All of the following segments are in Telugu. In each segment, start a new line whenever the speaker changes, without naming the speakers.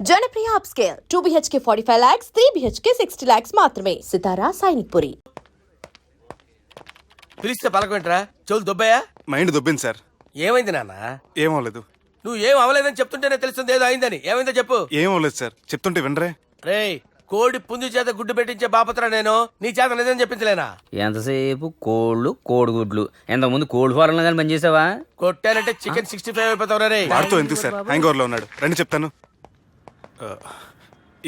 Janapriya upscale 2 BHK 45 lakhs, 3 BHK 60 lakhs మాత్రమే. సితారా సైనిక్పురి.
పిలిస్తే పలకమేంట్రా? చెవులు దొబ్బాయా?
Mind దొబ్బింది sir.
ఏమైంది నాన్న?
ఏమవలేదు.
నువ్వు ఏం అవలేదని చెప్తుంటేనే తెలుస్తుంది ఏదో అయిందని. ఏమైందో చెప్పు.
ఏమవలేదు సార్, చెప్తుంటే వినరే.
రేయ్, కోడి పుంజు చేత గుడ్డు పెట్టించే బాపత్రా నేను. నీ చేత నిజం చెప్పించలేనా?
ఎంతసేపు కోళ్ళు కోడిగుడ్లు. ఎంతకుముందు కోడి ఫారంలో కానీ పనిచేసావా?
కొట్టానంటే చికెన్ 65 అయిపోతావు రే.
వాడుతూ ఎందుకు సార్, హ్యాంగ్ ఓవర్ లో ఉన్నాడు. రండి చెప్తాను.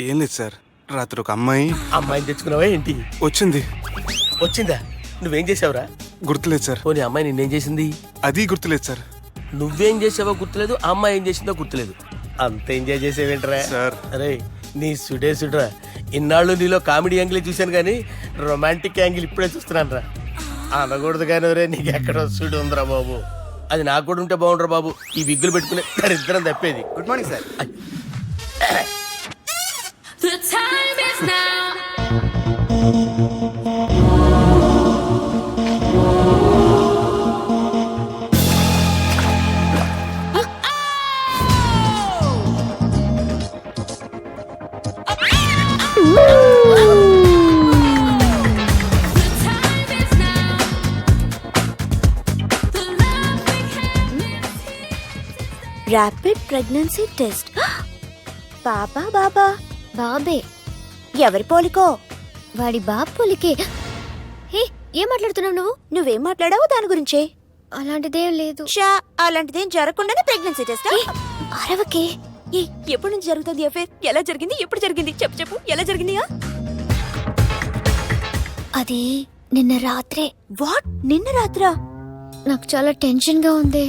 ఏం లేదు సార్, రాత్రి ఒక
అమ్మాయిని తెచ్చుకున్నావా ఏంటి?
వచ్చిందా?
నువ్వేం చేసావురా?
గుర్తులేదు సార్.
పోనీ అమ్మాయి నిన్నేం చేసింది?
అది గుర్తులేదు సార్.
నువ్వేం చేసావో గుర్తులేదు, ఆ అమ్మాయి ఏం చేసిందో గుర్తులేదు. అంత ఎంజాయ్ చేసేవేంట్రా
సార్?
అరే నీ సుడే ఇన్నాళ్ళు నీలో కామెడీ యాంగిల్ చూశాను కానీ రొమాంటిక్ యాంగిల్ ఇప్పుడే చూస్తున్నాను రా. అనకూడదు కానీ రే, నీకు ఎక్కడో సుడి ఉందిరా బాబు. అది నాకు కూడా ఉంటే బాగుండ్రా బాబు. ఈ విగ్గులు పెట్టుకునే ఇద్దరం తప్పేది.
Good morning sir.
The time is now.
Rapid pregnancy test. బాబా బాబే ఎవరి పోలికో? వాడి బాబు పోలికే. హే, ఏం మాట్లాడుతున్నావు నువ్వేం మాట్లాడావు దాని గురించే? అలాంటిదేం లేదు. అలాంటిదేం జరగకుండానే ప్రెగ్నెన్సీ టెస్ట్? అరవకే. ఎప్పటి నుంచి జరుగుతుంది అఫేర్? ఎలా జరిగింది? ఎప్పుడు జరిగింది? చెప్పు ఎలా జరిగింది? అది నిన్న రాత్రే. వాట్? నిన్న రాత్రా? నాకు చాలా టెన్షన్ గా ఉంది.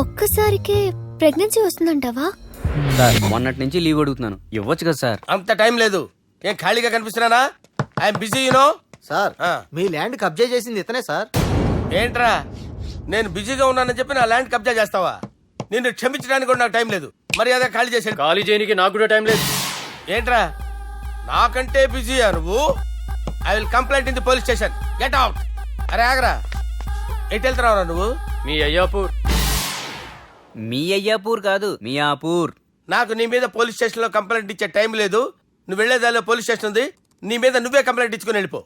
ఒక్కసారికే ప్రెగ్నెన్సీ వస్తుందంటావా?
సార్, మొన్నటి నుంచి లీవ్ అడుగుతున్నాను, ఇవ్వచ్చు కదా సార్?
అంత టైం లేదు. ఏం ఖాళీగా కనిపిస్తున్నానా? I'm busy you know.
సార్, మీ ల్యాండ్ కబ్జా చేసింది ఇతనే సార్.
ఏంట్రా, నేను బిజీగా ఉన్నానని చెప్పి నా ల్యాండ్ కబ్జా చేస్తావా? నిన్ను క్షమించడానికి కూడా నాకు టైం లేదు. మర్యాద ఖాళీ చేసాడు.
ఖాళీ చేయడానికి నాకు కూడా టైం లేదు.
ఏంట్రా, నాకంటే బిజీయా నువ్వు? I will complaint in the police station. Get out. అరే ఆగరా, ఎటు వెళ్తున్నావురా నువ్వు?
మీ అయ్యాపూర్.
మీ అయ్యాపూర్ కాదు, మియాపూర్.
నాకు నీ మీద పోలీస్ స్టేషన్ లో కంప్లైంట్ ఇచ్చే టైం లేదు. నువ్వు వెళ్లేదాలో పోలీస్ స్టేషన్ ఉంది. నీ మీద నువ్వే కంప్లైంట్ ఇచ్చుకుని వెళ్ళిపో.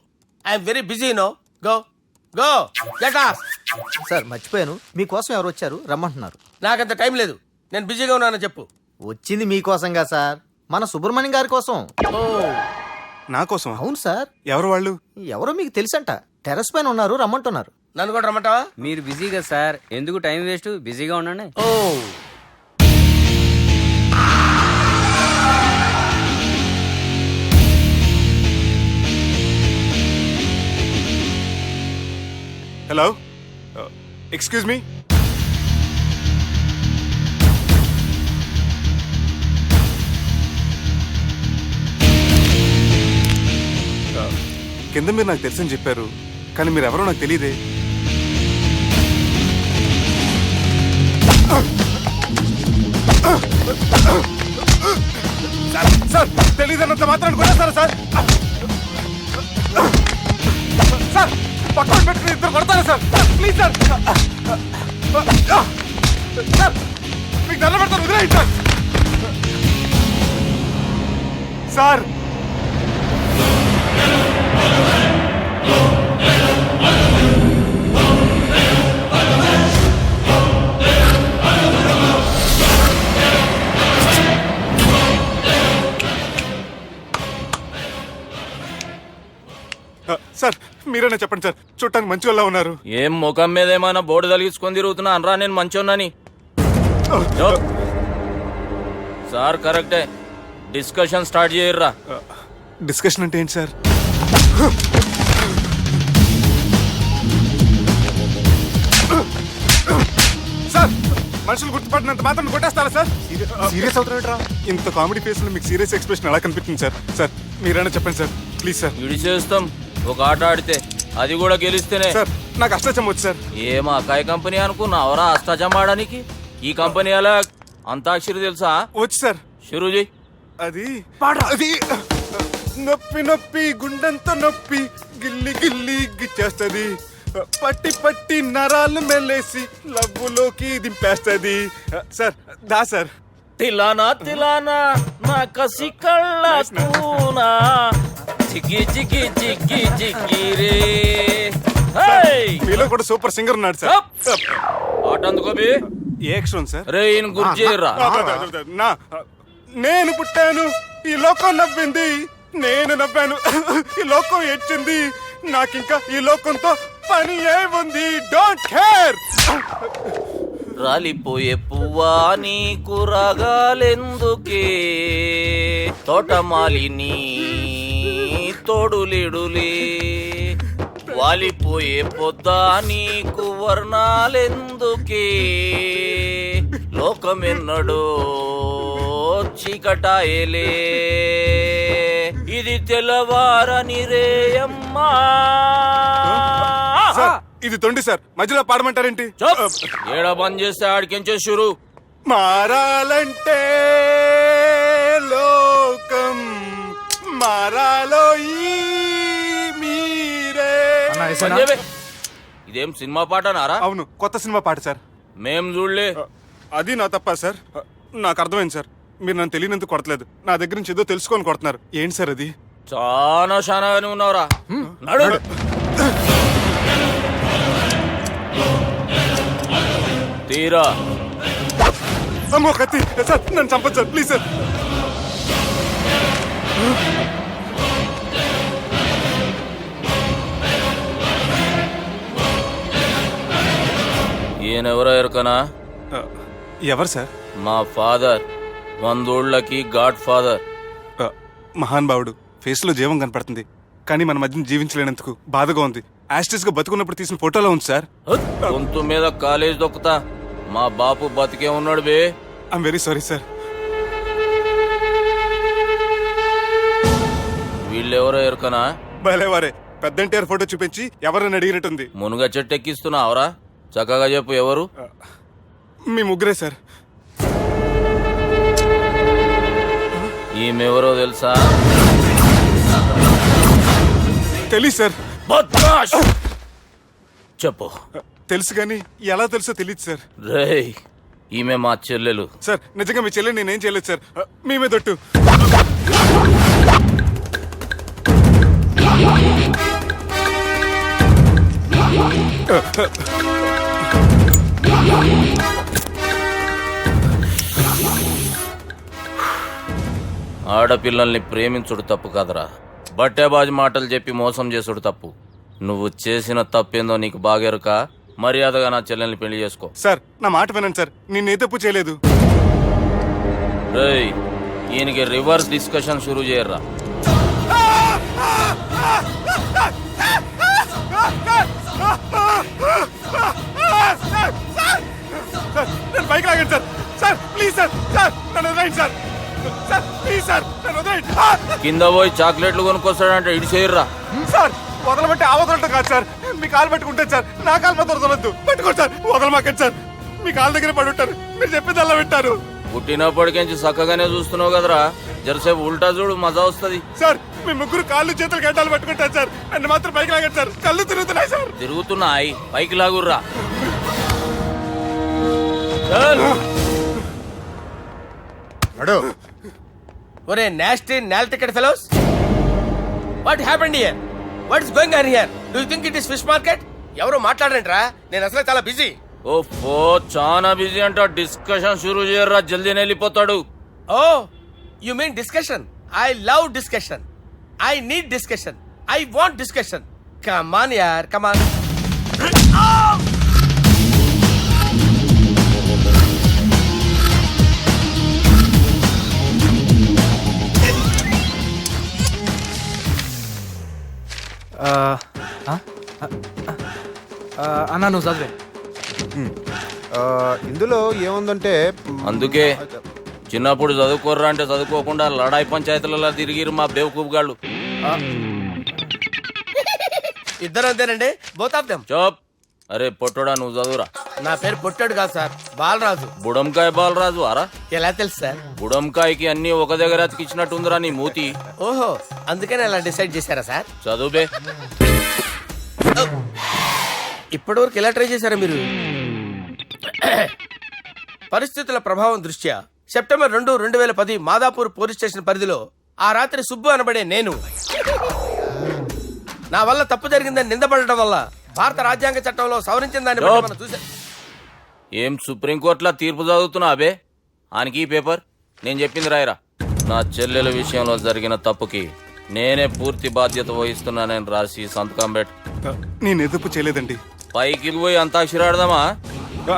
I'm very busy no. Go go get out.
Sir, మర్చిపోయాను, మీకోసం ఎవరు వచ్చారు రమ్మంటున్నారు.
నాకంత టైం లేదు, నేను బిజీగా ఉన్నానని చెప్పు.
వచ్చింది మీకోసంగా సార్, మన సుబ్రహ్మణ్యం గారి కోసం.
ఓ,
నా కోసం?
అవును సార్.
ఎవరు వాళ్ళు?
ఎవరో మీకు తెలుసంట. టెర్రస్ పైన ఉన్నారు, రమ్మంటున్నారు.
నన్ను కూడా రమ్మంటావా?
మీరు బిజీ కదా సార్, ఎందుకు టైం వేస్ట్? బిజీగా ఉండండి.
ఓ,
హలో, ఎక్స్క్యూజ్ మీ. కింద మీరు నాకు తెలుసని చెప్పారు, కానీ మీరు ఎవరో నాకు తెలియదే. సార్, తెలియదన్నంత మాత్రం కొడతారా సార్? సార్, పక్కన పెట్టుకుని ఇద్దరు కొడతారా సార్? Please sir. సార్, మీకు దండ పెడతాను, వదిలేయండి సార్. సార్, సార్ మీరైనా చెప్పండి సార్, చూడటానికి మంచి వాళ్ళ ఉన్నారు.
ఏం ముఖం మీద ఏమైనా బోర్డు తలిగించుకొని తిరుగుతున్నా అనరా? నేను మంచోన్నాని. సార్ కరెక్టే, డిస్కషన్ స్టార్ట్ చేయర్రా.
డిస్కషన్ అంటే ఏంటి సార్? సార్, మనుషులు గుర్తుపట్టినంత మాత్రం కొట్టేస్తారా సార్?
సీరియస్ అవుతున్నాడు.
ఇంత కామెడీ ఫేస్ లో మీకు సీరియస్ ఎక్స్ప్రెషన్ ఎలా కనిపిస్తుంది సార్? సార్ మీరైనా చెప్పండి సార్, ప్లీజ్ సార్.
ఇడి చేస్తాం. ఒక ఆట ఆడితే అది కూడా గెలిస్తేనే.
సార్, నాకు అష్టాచమ్మ వచ్చు సార్.
ఏం అకాయ కంపెనీ అనుకున్నావరా అష్టాచం ఆడడానికి? ఈ కంపెనీ అలా అంతాక్షరి తెలుసా?
వచ్చు సార్.
షురూ చేయి.
అది నొప్పి నొప్పి గుండెంత నొప్పి గిల్లి గిల్లి గిచ్చేస్తుంది, పట్టి పట్టి నరాలు మెల్లేసి లవ్వులోకి దింపేస్తుంది. సార్ దా సార్.
తిలానా తిలానా నా కసి కళ్ళ కూనా జిగ్గి జిగ్గి జిగ్గి జిగ్గి రే
మీలో కూడా సూపర్ సింగర్ ఉన్నాడు సార్.
ఆట అందుకోబి
ఏ అక్షరం సార్?
రే ఈయన గుర్తు చేయరా
నా నేను పుట్టాను, ఈ లోకం నవ్వింది, నేను నవ్వాను, ఈ లోకం ఏడ్చింది, నాకింకా ఈ లోకంతో పని ఏముంది, డోంట్ కేర్.
రాలిపోయే పువ్వా నీకు రాగాలెందుకే తోటమాలిని తోడులిడులే వాలిపోయే పొద్దా నీకు వర్ణాలెందుకే లోకమెన్నడో చీకటాయలే ఇది తెల్లవారని రేయమ్మా.
సార్, ఇది తొండి సార్, మధ్యలో పాడమంటారేంటి?
ఏడ బంద్ చేస్తే ఆడికించే షురు.
మారాలంటే లోకం మారాలో ఈ మీరే.
బంద్ చేయబే. ఇదేం సినిమా పాట నారా?
అవును, కొత్త సినిమా పాట సార్.
మేం చూడలే.
అది నా తప్ప సార్. నాకు అర్థమైంది సార్, మీరు నన్ను తెలియనందుకు కొడతలేదు, నా దగ్గర నుంచి ఏదో తెలుసుకొని కొడుతున్నారు. ఏంటి సార్ అది?
చాలా శానాగానే ఉన్నావురా. నడు తీరా.
అమ్మో కత్తి సార్, నన్ను చంపదు సార్, ప్లీజ్ సార్.
ఈయనెవరో ఎరకనా?
ఎవరు సార్?
మా ఫాదర్, 100 గాడ్ ఫాదర్.
మహాన్ భావుడు, ఫేస్ లో జీవం కనపడుతుంది, కానీ మన మధ్యన జీవించలేనందుకు బాధగా ఉంది. యాస్టిస్ గా బతుకున్నప్పుడు తీసిన ఫోటోలో ఉంది సార్.
గొంతు మీద కాలేజ్ దొక్కుతా. మా బాపు బతికే ఉన్నాడు బే.
I'm very sorry sir.
వీళ్ళెవరో ఎరకనా?
భలేవారే, పెద్ద ఎన్టీఆర్ ఫోటో చూపించి ఎవరైనా అడిగినట్టుంది.
మునుగ చెట్టు ఎక్కిస్తున్నావురా? చక్కగా చెప్పు ఎవరు?
మీ ముగ్గురే సార్.
ఈమెవరో తెలుసా?
తెలీదు సార్.
బద్మాష్! చెప్పు.
తెలుసు కానీ ఎలా తెలుసో తెలియదు సార్.
రేయ్, ఈమె మా చెల్లెలు.
సార్ నిజంగా మీ చెల్లెని నేనేం చేయలేదు సార్, మీ మీద ఒట్టు.
ఆడపిల్లల్ని ప్రేమించుడు తప్పు కదరా, బట్టేబాజు మాటలు చెప్పి మోసం చేసుడు తప్పు. నువ్వు చేసిన తప్పేందో నీకు బాగెరుక. మర్యాదగా నా చెల్లెల్ని పెళ్లి చేసుకో.
సార్ నా మాట వినండి సార్, నేనే తప్పు చేయలేదు.
రేయ్, ఈయనకి రివర్స్ డిస్కషన్ షురూ చేయర్రా.
సార్ నన్ను బైక్ లాగండి sir. Sir please sir, sir నన్ను వదిలేయండి సార్. సార్ ప్లీజ్ సార్ నన్ను వదిలేయండి.
కింద పోయి చాక్లెట్లు కొనుక్కొస్తాడంటే ఇటు చేయర్రా.
సార్ వదలబట్టి ఆ వదలటం కాదు సార్, మీ కాలు పట్టుకుంటాను సార్, నా కాలు మాత్రం వదలొద్దు. పట్టుకోండి సార్, వదలమాకండి సార్, మీ కాలు దగ్గర పడి ఉంటారు, మీరు చెప్పింది అలా వింటారు.
పుట్టినప్పటికేంచి చక్కగానే చూస్తున్నావు కదరా, జరసేపు ఉల్టా చూడు, మజా వస్తుంది.
సార్ మీ ముగ్గురు కాళ్ళు చేతులు గడ్డాలు పట్టుకుంటారు సార్, నన్ను మాత్రం పైకి లాగండి సార్, కళ్ళు తిరుగుతున్నాయి సార్.
తిరుగుతున్నాయి, పైకి లాగుర్రా.
ఒరే nasty null ticket fellows, what happened here? What is going on here? Do you think it is fish market? ఎవరు మాట్లాడరంట్రా, నేను అసలే చాలా బిజీ.
ఓ చాలా బిజీ అంట. డిస్కషన్ షురూ చేయర్రా, జల్దీ వెళ్ళిపోతాడు.
Oh you mean discussion? I love discussion, I need discussion, I want discussion. Come on యార్, కమ్ ఆన్.
అన్నా నువ్వు చదివే.
ఇందులో ఏముందంటే
అందుకే చిన్నప్పుడు చదువుకోర్రా అంటే చదువుకోకుండా లడాయి పంచాయతీలలో తిరిగిరు మా బేవకూఫ్ గాళ్ళు.
ఇద్దరు అంతేనండి, బోత్ ఆఫ్ దెమ్.
చోప్. అరే పొట్టోడా, నువ్వు చదువురా.
నా పేరు పొట్టాడు కాదు సార్, బాలరాజు.
బుడంకాయ బాలరాజు అరా?
ఎలా తెలుసు సార్?
బుడంకాయకి అన్ని ఒక దగ్గర అతికిచ్చినట్టుందిరా నీ మూతి.
ఓహో, అందుకని అలా డిసైడ్ చేశారా సార్?
చదువుబే.
ఇప్పటి వరకు ఎలా ట్రై చేశారా మీరు? పరిస్థితుల ప్రభావం దృష్ట్యా సెప్టెంబర్ 2, 2010 మాదాపూర్ పోలీస్ స్టేషన్ పరిధిలో ఆ రాత్రి సుబ్బు అనబడే నేను నా వల్ల తప్పు జరిగిందని నిందపడటం వల్ల భారత రాజ్యాంగ చట్టంలో సవరించిన దాన్ని బట్టి మనం చూసా.
ఏం సుప్రీంకోర్టులో తీర్పు చదువుతున్నా అబే ఆనికి ఈ పేపర్ నేను చెప్పింది రాయరా. నా చెల్లెల విషయంలో జరిగిన తప్పుకి నేనే పూర్తి బాధ్యత వహిస్తున్నానని రాసి సంతకం పెట్టు.
నేను ఎదుపు చేయలేదండి.
పైకి పోయి అంతాక్షరి ఆడదామా?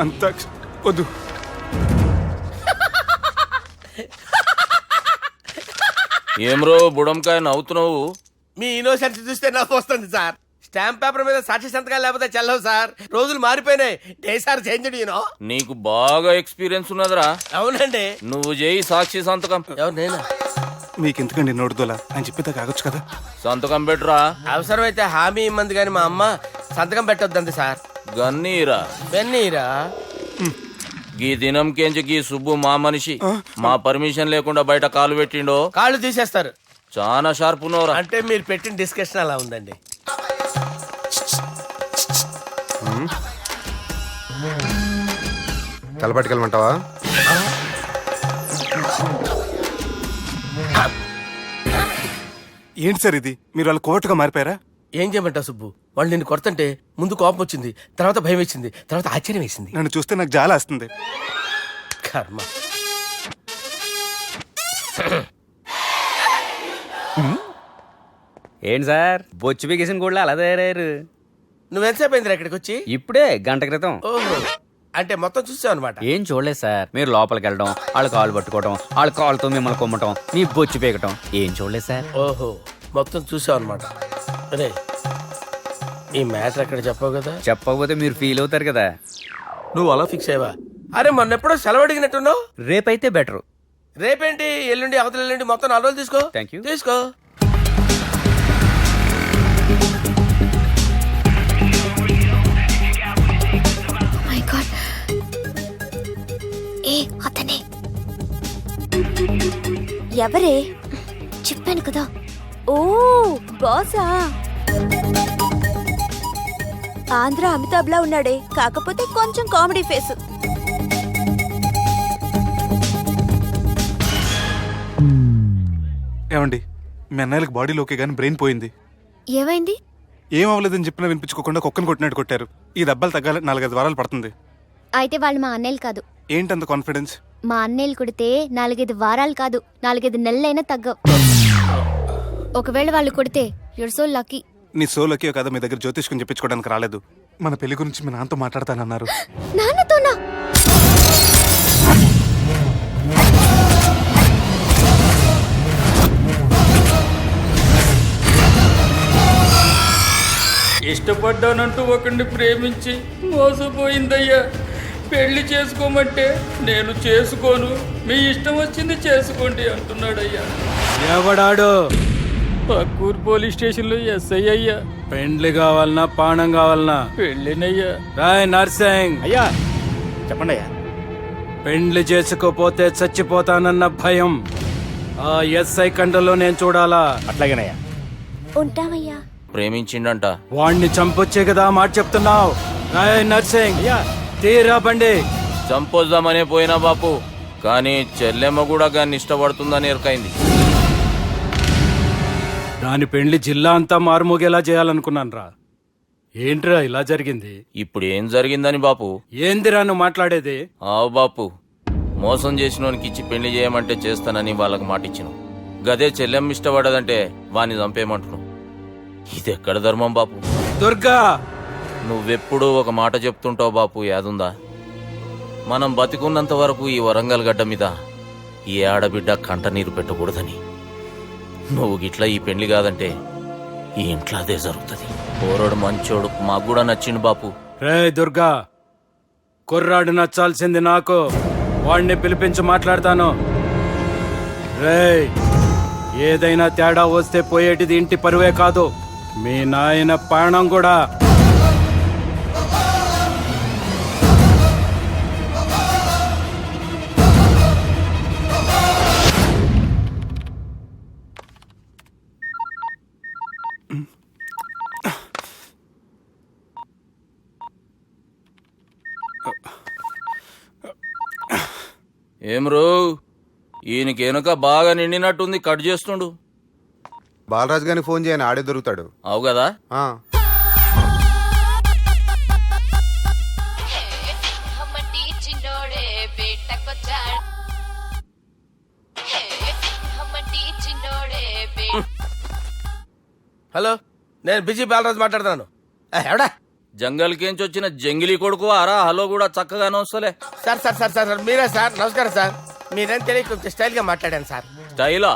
అంత వద్దు.
ఏమ్రో బుడంకాయ నవ్వుతున్నావు?
మీ ఇన్నోసెన్స్ చూస్తే నాకు వస్తుంది సార్. స్టాంప్ పేపర్ మీద సాక్షి సంతకాలు లేకపోతే చెల్లవు సార్. రోజులు మారిపోయినాయి. Day sir change you know.
నీకు బాగా ఎక్స్పీరియన్స్ ఉన్నదిరా.
అవునండి.
నువ్వు చేయి సాక్షి సంతకం.
ఎవరు నేనా?
మీకెందుకండి నోడుదోలా ఆయన చెప్పేదా కాగొచ్చు కదా.
సంతకం పెట్టురా.
అవసరమైతే హామీ ఇమ్మంది కానీ మా అమ్మ సంతకం పెట్టొద్దండి సార్.
గన్నీరా
బెన్నీరా.
గీ దినంకేంచి గీ సుబ్బు మా మనిషి మా పర్మిషన్ లేకుండా బయట కాలు పెట్టిండో
కాళ్ళు తీసేస్తారు.
చాలా షార్ప్ ఉన్నవరా.
అంటే మీరు పెట్టిన డిస్కషన్ అలా ఉందండి.
తలపట్టుకెళ్ళమంటావా?
ఏంటి సార్ ఇది? మీరు వాళ్ళ కోర్టుగా మారిపోయారా?
ఏం చేయమంటావు సుబ్బు? వాళ్ళు నిన్ను కొడుతుంటే ముందు కోపం వచ్చింది, తర్వాత భయం వేసింది, తర్వాత ఆశ్చర్యం వేసింది.
నన్ను చూస్తే నాకు జాలా వస్తుంది.
కర్మ.
ఏంటి సార్ బొచ్చు బిగేసిన కూడా అలా తయారయ్యారు?
నువ్వెంతసేపు అయిందిరా ఇక్కడికి వచ్చి?
ఇప్పుడే గంట క్రితం.
ఓహో, అంటే మొత్తం చూసావు అనమాట.
ఏం చూడలేదు సార్. మీరు లోపలికి వెళ్ళడం, వాళ్ళ కాళ్ళు పట్టుకోవడం, వాళ్ళ కాళ్ళతో మిమ్మల్ని కొమ్మటం, మీ బొచ్చు పీకటం ఏం చూడలేదు సార్.
ఓహో, మొత్తం చూసావు అనమాట. అరే ఈ మ్యాటర్ అక్కడ చెప్పావు కదా.
చెప్పకపోతే మీరు ఫీల్ అవుతారు కదా.
నువ్వు అలా ఫిక్స్ అయ్యవా? అరే మొన్నెప్పుడో సెలవు అడిగినట్టున్నావు.
రేపైతే బెటర్.
రేపేంటి, ఎల్లుండి, అవతల ఎల్లుండి, మొత్తం 4 రోజులు తీసుకో.
Thank you.
తీసుకో.
మై గాడ్, ఏ అతనే ఎవరే? చెప్పాను కదా. ఓ బాసా. ఆంధ్ర అమితాబ్ లా ఉన్నాడే, కాకపోతే కొంచెం కామెడీ ఫేస్.
ఏమండి, మీ అన్నయ్యలకు బాడీలోకి కానీ బ్రెయిన్ పోయింది.
ఏమైంది?
ఏం అవ్వలేదని చెప్పినా వినిపించుకోకుండా కుక్కను కొట్టినట్టు కొట్టారు. ఈ దెబ్బలు తగ్గాలి 4-5 వారాలు పడుతుంది.
అయితే వాళ్ళు మా అన్నయ్యలు కాదు.
ఏంటంత కాన్ఫిడెన్స్?
మా అన్నయ్యలు కొడితే 4-5 వారాలు కాదు, 4-5 నెలలైనా తగ్గవు. ఒకవేళ వాళ్ళు కొడితే యూర్ సో లక్కీ.
నీ సోలోకి కదా మీ దగ్గర జ్యోతిష్కుని చెప్పించుకోవడానికి రాలేదు. మన పెళ్లి గురించి మీ నాన్నతో మాట్లాడతానన్నారు.
నాన్నతోనా?
ఇష్టపడ్డానంటూ ఒకరిని ప్రేమించి మోసపోయిందయ్యా. పెళ్లి చేసుకోమంటే నేను చేసుకోను, మీ ఇష్టం వచ్చింది చేసుకోండి అంటున్నాడయ్యా.
ఎవడాడు?
పక్కూరు పోలీస్ స్టేషన్లో ఎస్ఐ అయ్యా.
పెండ్లి కావాలనా పానం కావాలనా?
పెళ్ళినయ్యా.
రాయ్ నర్సింగ్.
అయ్యా చెప్పండి అయ్యా.
పెండ్లి చేసుకోపోతే చచ్చిపోతానన్న భయం ఆ ఎస్ఐ కండలో నేను చూడాలా?
అట్లాగేనయ్యా.
ఉంటామయ్యా.
ప్రేమించిండంట.
వాణ్ణి చంపొచ్చే కదా మాట చెప్తున్నావు. రాయ్ నర్సింగ్, తీరా బండి.
చంపొద్దామనే పోయినా బాపు, కానీ చెల్లెమ్మ కూడా గాన్ని ఇష్టపడుతుందని ఎరకైంది.
దాని పెండ్లి జిల్లా అంతా మారుమోగేలా చేయాలనుకున్నాను రా. ఏంట్రా ఇలా జరిగింది?
ఇప్పుడు ఏం జరిగిందని బాపు?
ఏందిరా నువ్వు మాట్లాడేది?
ఆవు బాపు, మోసం చేసినోనికి ఇచ్చి పెళ్లి చేయమంటే చేస్తానని వాళ్ళకి మాటిచ్చినావు. గదే చెల్లెమ్మ ఇష్టపడదంటే వాణ్ణి చంపేయమంటున్నావు. ఇది ఎక్కడ ధర్మం బాపు?
దుర్గా,
నువ్వెప్పుడూ ఒక మాట చెప్తుంటావు బాపు, యాదుందా? మనం బతికున్నంత వరకు ఈ వరంగల్ గడ్డ మీద ఈ ఆడబిడ్డ కంట నీరు పెట్టకూడదని. నువ్వు గిట్లా ఈ పెళ్లి కాదంటే ఈ ఇంట్లో అదే జరుగుతుంది. పోరోడు మంచోడు, మాకు కూడా నచ్చిండు బాపు.
రే దుర్గా, కుర్రాడు నచ్చాల్సింది నాకు. వాడిని పిలిపించి మాట్లాడతాను. రే, ఏదైనా తేడా వస్తే పోయేటిది ఇంటి పరువే కాదు, మీ నాయన ప్రాణం కూడా.
ఏం ఏం రో ఈయనకి వెనుక బాగా నిండినట్టుంది, కట్ చేస్తుండు.
బాలరాజు గారిని ఫోన్ చేయని, ఆడే దొరుకుతాడు.
అవు కదా.
ఆ.
హలో, నేను బిజీ బాలరాజు మాట్లాడుతున్నాను. ఎవడా?
జంగల్కేంచి వచ్చిన జంగిలీ కొడుకు అరా హలో కూడా చక్కగానే వస్తలే.
సార్ సార్ సార్ సార్ మీరే సార్, నమస్కారం సార్. మీరేం తెలియక కొంచెం స్టైల్గా మాట్లాడాను సార్.
స్టైలా?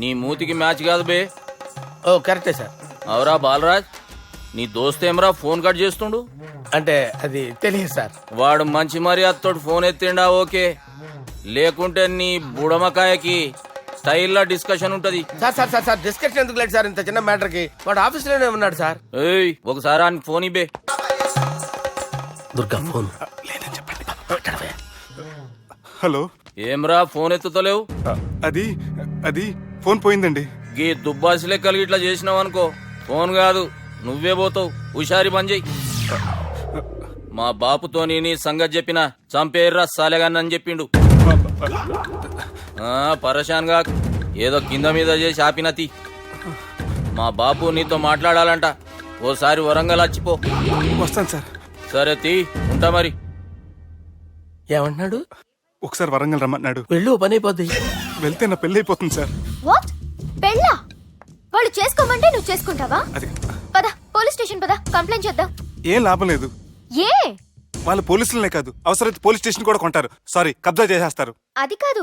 నీ మూతికి మ్యాచ్ కాదు బే.
ఓ కరెక్టే సార్.
అవరా బాలరాజ్, నీ దోస్తేమరా ఫోన్ కట్ చేస్తుండు?
అంటే అది తెలియదు సార్.
వాడు మంచి మర్యాదతోటి ఫోన్ ఎత్తిండా ఓకే, లేకుంటే నీ బుడమకాయకి స్టైల్లా డిస్కషన్ ఉంటది.
Sir sir sir sir discussion ఎందుకు లేదు సార్, ఇంత చిన్న మ్యాటర్కి. వాడు ఆఫీస్లోనే ఉన్నాడు సార్.
ఏయ్ ఒకసారి ఆయనకి ఫోన్ ఇబ్బే.
దుర్గా ఫోన్.
హలో.
ఏమ్రా ఫోన్ ఎత్తుతలేవు?
అది అది ఫోన్ పోయిందండి.
గీ దుబ్బాసి లెక్కలు ఇట్లా చేసినావు అనుకో, ఫోన్ కాదు నువ్వే పోతావు. హుషారి పని చెయ్యి. మా బాపుతోని నీ సంగతి చెప్పిన చంపేర్రా సాలెగాన్ని అని చెప్పిండు. పరేషాన్ గా ఏదో కింద మీద చేసి ఆపినతి. మా బాపు నీతో మాట్లాడాలంట, ఓసారి వరంగల్ వచ్చిపో.
వస్తాను సార్.
సరే తీ, ఉంటా మరి.
ఏమంటున్నాడు?
ఒకసారి వరంగల్ రమ్మన్నాడు.
వెళ్ళు, పని అయిపోద్ది.
వెళ్తే నా పెళ్లి అయిపోతుంది సార్.
వాట్? పెళ్ళా? వాళ్ళు చేసుకోమంటే నువ్వు చేసుకుంటావా?
అది
పద పోలీస్ స్టేషన్ పద, కంప్లైంట్ చేద్దాం.
ఏం లాభం లేదు.
ఏ?
వాళ్ళు పోలీసులనే కాదు, అవసరమైతే పోలీస్ స్టేషన్ కూడా కొంటారు. సారీ, కబ్జా చేసేస్తారు.
అది కాదు.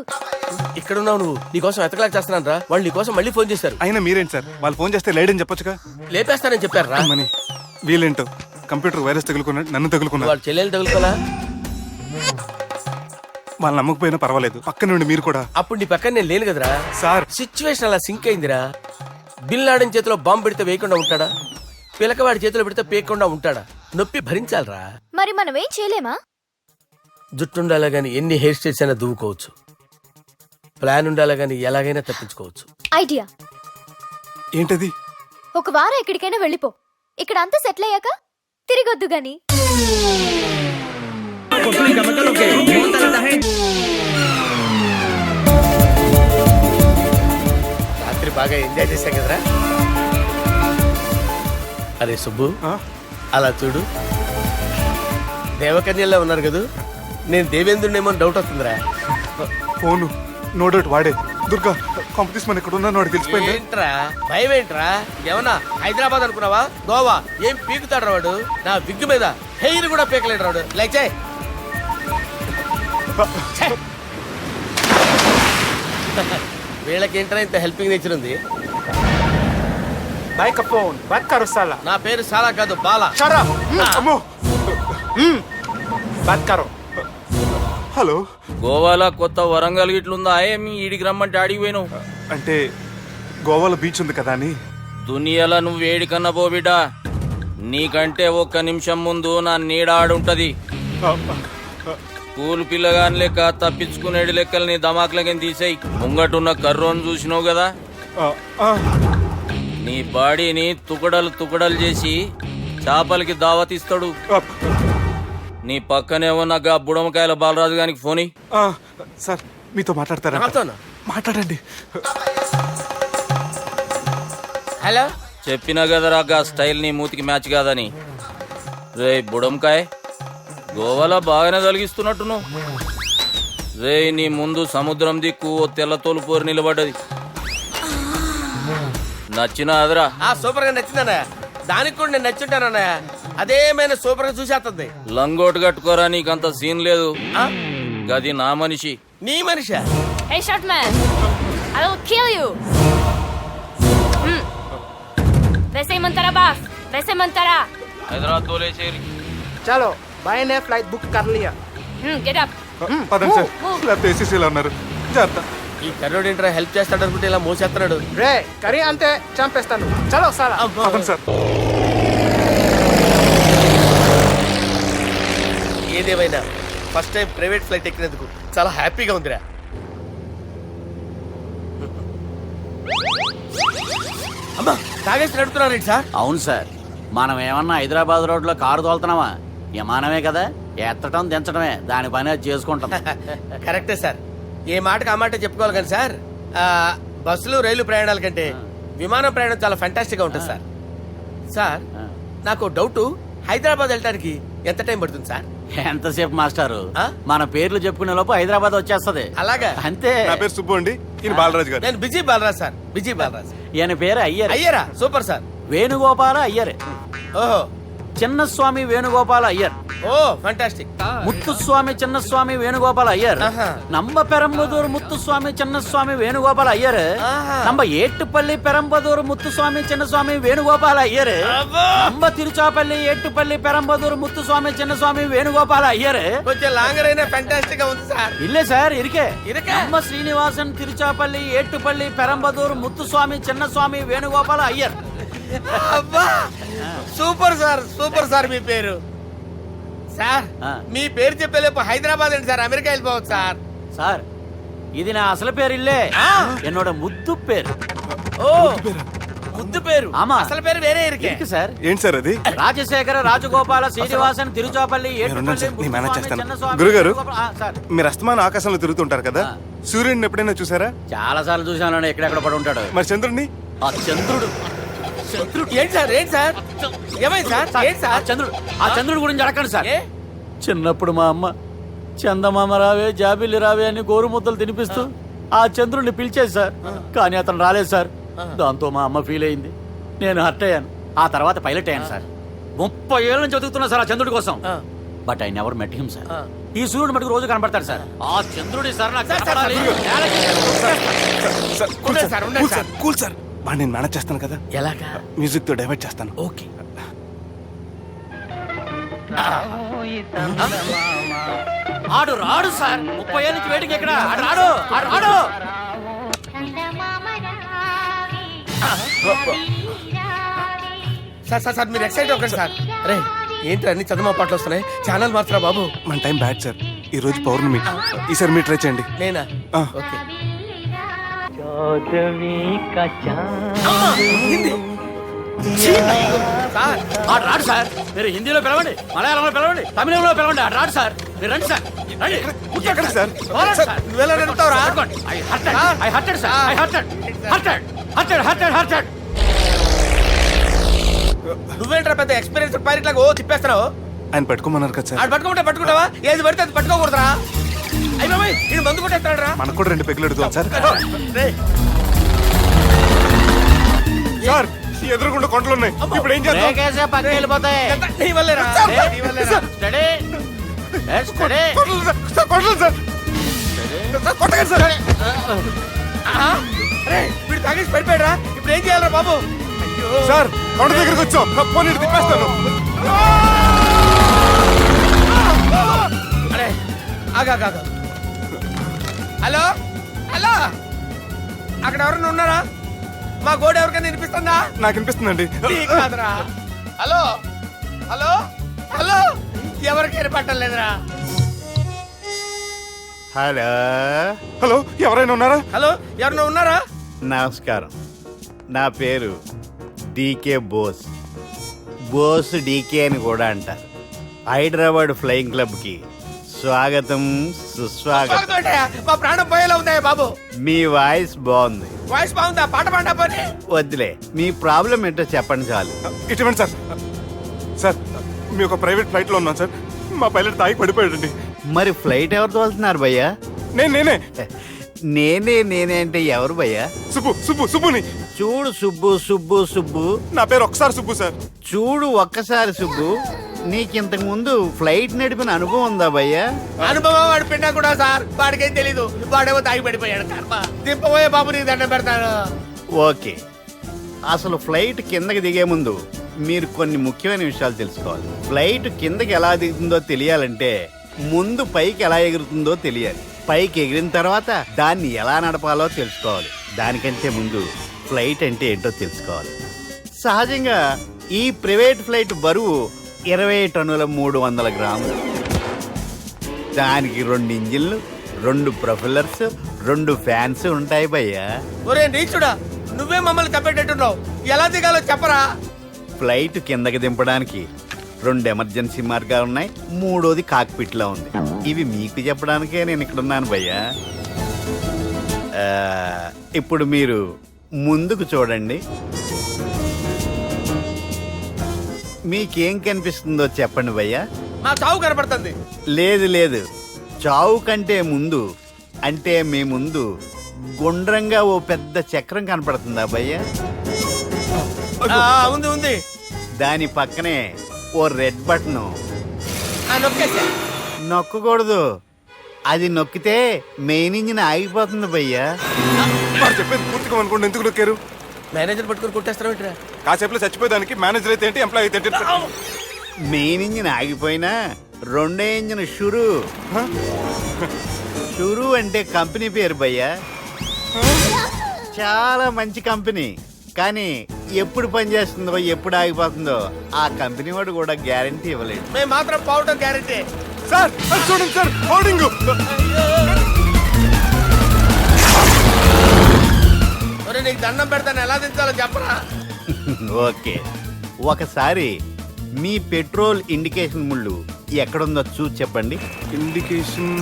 ఇక్కడ ఉన్నావు నువ్వు, నీకోసం ఎతకలేక చేస్తున్నాను రా. వాళ్ళు నీకోసం మళ్ళీ ఫోన్ చేశారు.
అయినా మీరేంటి సార్, వాళ్ళు ఫోన్ చేస్తే లేడని చెప్పొచ్చుగా.
లేపేస్తానని చెప్పారు రా.
మని వీళ్ళేంటో కంప్యూటర్ వైరస్ తగులుకున్నాడు, నన్ను తగులుకున్నాడు.
వాళ్ళ చెల్లెలు తగులుకోలా?
వాళ్ళు నమ్మకపోయినా పర్వాలేదు, పక్క నుండి మీరు కూడా.
అప్పుడు నీ పక్కన నేను లేను కదరా
సార్.
సిచ్యువేషన్ అలా సింక్ అయిందిరా. బిల్ లాడన్ చేతిలో బాంబు పెడితే వేయకుండా ఉంటాడా? పిలకవాడి చేతిలో పెడితే పేయకుండా ఉంటాడా? నొప్పి భరించాలరా.
మరి మనం ఏం చేయలేమా?
జుట్టు ఉండాలా గాని ఎన్ని హెయిర్ స్టైల్స్ అయినా దువ్వుకోవచ్చు. ప్లాన్ ఉండాలా గాని ఎలాగైనా తప్పించుకోవచ్చు.
ఐడియా
ఏంటది?
ఒక వారం ఎక్కడికైనా వెళ్ళిపో, ఇక్కడ అంతా సెటిల్ అయ్యాక తిరిగొద్దు గాని.
రాత్రి బాగా ఎంజాయ్ చేశాం కదరా. అరే సుబ్బు, అలా చూడు, దేవకన్యల్లో ఉన్నారు కదా. నేను దేవేంద్రునేమో డౌట్ వస్తుందిరా.
ఫోను నో డౌట్ వాడే. దుర్గా కాంపిటీషన్ మన ఇక్కడ ఉన్నాను, వాడు తెలిసిపోయింది.
ఏంట్రా భయం ఏంట్రా? ఏమన్నా హైదరాబాద్ అనుకున్నావా? గోవా ఏం పీకుతాడు రాడు. నా విగ్గు మీద హెయిర్ కూడా పీకలేడు రాడు. లైక్ చేయి. వీళ్ళకి ఏంట్రా ఇంత హెల్పింగ్ నేచర్ ఉంది. నా పేరు సాలా కాదు, బాలా.
అమ్మో. హలో.
గోవాలో కొత్త వరంగల్ గిట్లుందా? ఏమి ఈడికి రమ్మంటే ఆడికి పోయినావు?
అంటే గోవాలో బీచ్ ఉంది కదా అని.
దునియాలో నువ్వు వేడికన్నా పో బిడ్డ, నీకంటే ఒక్క నిమిషం ముందు నా నీడ ఆడుంటది. స్కూల్ పిల్లగాని లెక్క తప్పించుకునేడు లెక్కలు నీ దమాకులకి తీసేయి. ముంగటున్న కర్రోను చూసినావు కదా, నీ బాడీని తుకడలు తుకడలు చేసి చేపలకి దావతిస్తాడు. నీ పక్కనే ఉన్న గా బుడమకాయల బాలరాజు గారికి ఫోని.
సార్ మీతో మాట్లాడతారా? మాట్లాడండి.
హలో.
చెప్పినా కదరా గా స్టైల్ నీ మూతికి మ్యాచ్ కాదని. రే బుడంకాయ్, గోవాలో బాగానే తొలగిస్తున్నట్టు. రే నీ ముందు సముద్రం దిక్కు ఓ తెల్లతోలు పోరు నిలబడ్డది. నచ్చినా అదరా?
సూపర్ గా నచ్చిందన్నయ్య. దానికి కూడా నేను నచ్చుంటానన్నయ్య. అదేమైనా సూపర్ గా చూసేస్తుంది.
లంగోటు కట్టుకోరా, నీకంత సీన్ లేదు. గది నా మనిషి.
నీ మనిషి?
Hey, short man! I will kill you! वैसे मंतरा बास, वैसे मंतरा.
హైదరాబాద్ తోలేసేరి.
చలో బాయ్, ఫ్లైట్ బుక్ కర్ లియా.
Get up.
పదండి సార్, లేకపోతే ఏసీసీలో ఉన్నారు. జాగ్రత్త.
ఈ కర్రోడు ఏంట్రా హెల్ప్ చేస్తాడు అనుకుంటే ఇలా మోసేస్తున్నాడు.
రే కరీ అంతే చంపేస్తాను. చలో సార్.
పదండి సార్.
ఏదేమైనా ఫస్ట్ టైం ప్రైవేట్ ఫ్లైట్ ఎక్కినందుకు చాలా హ్యాపీగా ఉందిరా. అమ్మా తాగేసి నడుపుతున్నారేంటి సార్?
అవును సార్, మనం ఏమన్నా హైదరాబాద్ రోడ్లో కారు తోలుతున్నామా? విమానమే కదా, ఎత్తటం దించడమే దాని పని అది చేసుకుంటాం.
కరెక్టే సార్. ఏ మాటకి ఆ మాట చెప్పుకోవాలి కానీ సార్ బస్సులు రైలు ప్రయాణాల కంటే విమానం ప్రయాణం చాలా ఫ్యాంటాస్టిక్ గా ఉంటుంది సార్. సార్ నాకు డౌట్, హైదరాబాద్ వెళ్ళడానికి ఎంత టైం పడుతుంది సార్?
ఎంతసేపు మాస్టారు, మన పేర్లు చెప్పుకునే లోపు హైదరాబాద్ వచ్చేస్తది.
అలాగా?
అంతే.
నా పేరు సుబ్బు అండి, ఈయన బాలరాజు గారు.
నేను busy Balaraj sir, busy Balaraj.
ఈయన పేరు అయ్యర్.
అయ్యరా? Super sir.
వేణుగోపాల అయ్యర్.
ఓహో.
చిన్నస్వామి వేణుగోపాల అయ్యర్.
Oh fantastic.
ముత్తుస్వామి చిన్నస్వామి వేణుగోపాల అయ్యర్. நம்ம பெரம்பதூர் முத்துசுவாமி சின்னசுவாமி வேணுகோபால ஐயர். நம்ம ஏட்டுப்பள்ளி பெரம்பதூர் முத்துசுவாமி சின்னசுவாமி வேணுகோபால ஐயர். நம்ம తిరుచాపల్లి ఏట్టుపల్లి பெரம்பதூர் முத்துசுவாமி சின்னசுவாமி வேணுகோபால ஐயர்.
కొంచెం లాంగర్ అయినా ఫ్యాంటాస్టిక్ గా ఉంది సార్.
இல்ல சார் இருக்கே. நம்ம శ్రీనివాసన్ తిరుచాపల్లి ఏట్టుపల్లి பெரம்பதூர் முத்துசுவாமி சின்னசுவாమి వేణుగోపాల ஐயர்.
అబ్బా సూపర్ సార్, సూపర్ సార్. మీ పేరు సార్, మీ పేరు చెప్పేలేపు హైదరాబాద్ అండి సార్, అమెరికా వెళ్ళిపోవచ్చు సార్.
సార్ ఇది నా అసలు పేరు ఇల్లే, என்னோட ముద్దు పేరు.
ఓ ముద్దు పేరు.
ఆమా,
అసలు పేరు వేరే ఇరుకే
సార్.
ఏంటి సార్ అది?
రాజశేఖర రాజగోపాల శ్రీనివాసన్ తిరుచాపల్లి
గురుగారు, మీరు అస్తమాన ఆకాశంలో తిరుగుతుంటారు కదా, సూర్యుడిని ఎప్పుడైనా చూసారా?
చాలా సార్లు చూసాను, ఎక్కడెక్కడ పడి ఉంటాడు.
మరి చంద్రుడిని?
ఆ చంద్రుడు.
ఏంటి సార్, ఏంటి సార్, ఏమైంది సార్? ఏంటి సార్?
ఆ చంద్రుడు గురించి అడగండి సార్. చిన్నప్పుడు మా అమ్మ చందమామ రావే జాబిల్లి రావే అని గోరు ముద్దలు తినిపిస్తూ ఆ చంద్రుడిని పిలిచేది సార్, కానీ అతను రాలేదు సార్. దాంతో మా అమ్మ ఫీల్ అయింది, నేను హర్ట్ అయ్యాను. ఆ తర్వాత పైలట్ అయ్యాను సార్. 30 ఏళ్ళ నుంచి చదువుతున్నా సార్ ఆ చంద్రుడి కోసం. But I never met him sir. ఈ సూర్యుడు మటుకు రోజు కనపడతాడు సార్. ఆ చంద్రుడి సార్ నాకు కనపడాలి.
కూల్ సార్, వాడు నేను మేనేజ్ చేస్తాను కదా.
ఎలాగా?
మ్యూజిక్ తో డైవర్ట్ చేస్తాను.
ఓకే.
ఆడు రాడు సార్, 30 ఏళ్ళ నుంచి వెయిటింగ్ ఎక్కడ. ఆడు రాడు, ఆడు రాడు.
సార్ సార్ సార్ మీరు ఎక్సైట్ అవ్వకండి సార్. అరే ఏంటి అన్ని చదువు పాటలు వస్తున్నాయి, ఛానల్ మార్చరా బాబు.
మన టైం బ్యాడ్ సార్, ఈ రోజు పౌర్ణమి. ఈసారి మీరు ట్రై చేయండి.
నేనా? ఓకే.
సార్ ఆడు రాడు సార్, మీరు హిందీలో పిలవండి, మలయాళంలో పిలవండి, తమిళంలో పిలవండి, ఆడు రాడు సార్. మీరు రండి సార్, రండి.
సార్
నువ్వేంట్రా పెద్ద ఎక్స్పీరియన్స్ పైరెట్ లాగా ఓ తిప్పేస్తున్నావు.
ఆయన పట్టుకోమన్నారు కదా సార్.
ఆడు పట్టుకుంటే పట్టుకుంటావా? ఏది పడితే అది పట్టుకోకూడదురా. అయ్యి బాబాయ్ ఇది మందు కొట్టేస్తాడు రా.
మనకు కూడా 2 పెగ్గులు అడుగుతాం సార్. సార్ ఎదురుగుండా కొండలు ఉన్నాయి, ఇప్పుడు ఏం చేద్దాం?
పక్కకి వెళ్ళిపోతాయి.
నీ వల్లేరా, నీ వల్లేరా.
కొండలు సార్, కొట్టగా సార్.
అరే వీడు తాగేసి పడిపోయాడు రా, ఇప్పుడు ఏం చేయాలరా బాబు?
సార్ కొండ దగ్గరికి వచ్చాం, పోనీ తిప్పేస్తాను.
అరే ఆగా. హలో హలో, అక్కడ ఎవరన్నా ఉన్నారా? మా గోడ ఎవరికైనా వినిపిస్తుందా?
నాకు వినిపిస్తుందండి.
కాదురా. హలో హలో హలో, ఎవరికి వినపట్టలేదురా.
హలో
హలో, ఎవరైనా ఉన్నారా?
హలో ఎవరైనా ఉన్నారా?
నమస్కారం, నా పేరు డీకే బోస్. బోస్ డీకే అని కూడా అంటారు. హైదరాబాద్ ఫ్లయింగ్ క్లబ్కి స్వాగతం సుస్వాగతం.
మా ప్రాణం పోయేలా ఉందా బాబు?
మీ వాయిస్ బాగుంది.
వాయిస్ బాగుందా? పాట పాడా పోనీ.
వద్దులే, మీ ప్రాబ్లం ఏంటో చెప్పండి చాలు.
ఇటువంటి సార్, సార్ మీ ఒక ప్రైవేట్ ఫ్లైట్ లో ఉన్నాం సార్, మా పైలట్ తాగి పడిపోయాడండి.
మరి ఫ్లైట్ ఎవరు తోలుతున్నారు భయ్యా?
నేనే
నేనే అంటే ఎవరు భయ్యా?
సుబ్బుని.
చూడు సుబ్బు,
నా పేరు ఒకసారి సుబ్బు సార్.
చూడు ఒక్కసారి సుబ్బు, నీకింతకు ముందు ఫ్లైట్ నడిపిన అనుభవం ఉందా భయ్యా?
అనుభవం వాడి పిండా కూడా సార్, వాడికేం తెలీదు. వాడేమో తాగి పడిపోయాడు. కర్మ. దింపబోయే బాబు నీకు దండం పెడతాను.
ఓకే, అసలు ఫ్లైట్ కిందకి దిగే ముందు మీరు కొన్ని ముఖ్యమైన విషయాలు తెలుసుకోవాలి. ఫ్లైట్ కిందకి ఎలా దిగుతుందో తెలియాలంటే ముందు పైకి ఎలా ఎగురుతుందో తెలియాలి. పైకి ఎగిరిన తర్వాత దాన్ని ఎలా నడపాలో తెలుసుకోవాలి. దానికంటే ముందు ఫ్లైట్ అంటే ఏంటో తెలుసుకోవాలి. సహజంగా ఈ ప్రైవేట్ ఫ్లైట్ బరువు 20 టన్నుల 300 గ్రాములు. దానికి 2 ఇంజిన్లు, 2 ప్రొపెల్లర్స్, 2 ఫ్యాన్స్ ఉంటాయి భయ్యా.
ఒరే నీచుడా, నువ్వే మమ్మల్ని తప్పేటట్టున్నావు. ఎలా దిగాలో చెప్పరా?
ఫ్లైట్ కిందకి దింపడానికి 2 ఎమర్జెన్సీ మార్గాలు ఉన్నాయి, 3వది కాక్పిట్ లో ఉంది. ఇవి మీకు చెప్పడానికే నేను ఇక్కడ ఉన్నాను భయ్యా. ఇప్పుడు మీరు ముందుకు చూడండి. మీకేం కనిపిస్తుందో చెప్పండి భయ్యా.
మా చావు కనపడుతుంది.
లేదు లేదు, చావు కంటే ముందు అంటే మీ ముందు గుండ్రంగా ఓ పెద్ద చక్రం కనపడుతుందా భయ్యా?
ఉంది ఉంది.
దాని పక్కనే ఓ రెడ్ బటన్.
నొక్కేసా.
నొక్కకూడదు, అది నొక్కితే మెయిన్ ఇంజిన్ ఆగిపోతుంది భయ్యా.
వాడు చెప్పేది పూర్తిగా అనుకోండి, ఎందుకు నొక్కారు?
మేనేజర్ పట్టుకుని కొట్టేస్తారా?
కాసేపులో చచ్చిపోయేదానికి మేనేజర్ అయితే ఏంటి, ఎంప్లాయ్ అయితే ఏంటి?
మెయిన్ ఇంజిన్ ఆగిపోయినా రెండో ఇంజిన్ షురు. షురు అంటే కంపెనీ పేరు భయ్యా. చాలా మంచి కంపెనీ, కానీ ఎప్పుడు పనిచేస్తుందో ఎప్పుడు ఆగిపోతుందో ఆ కంపెనీ వాడు కూడా గ్యారంటీ ఇవ్వలేడు.
మేము మాత్రం పోవటం గ్యారంటీ.
సార్ అది చూడండి సార్, హోర్డింగ్.
నీకు దండం పెడతాను, ఎలా దించాలో చెప్పరా?
ఓకే, ఒకసారి మీ పెట్రోల్ ఇండికేషన్ ముళ్ళు ఎక్కడుందో చూసి చెప్పండి.
ఇండికేషన్.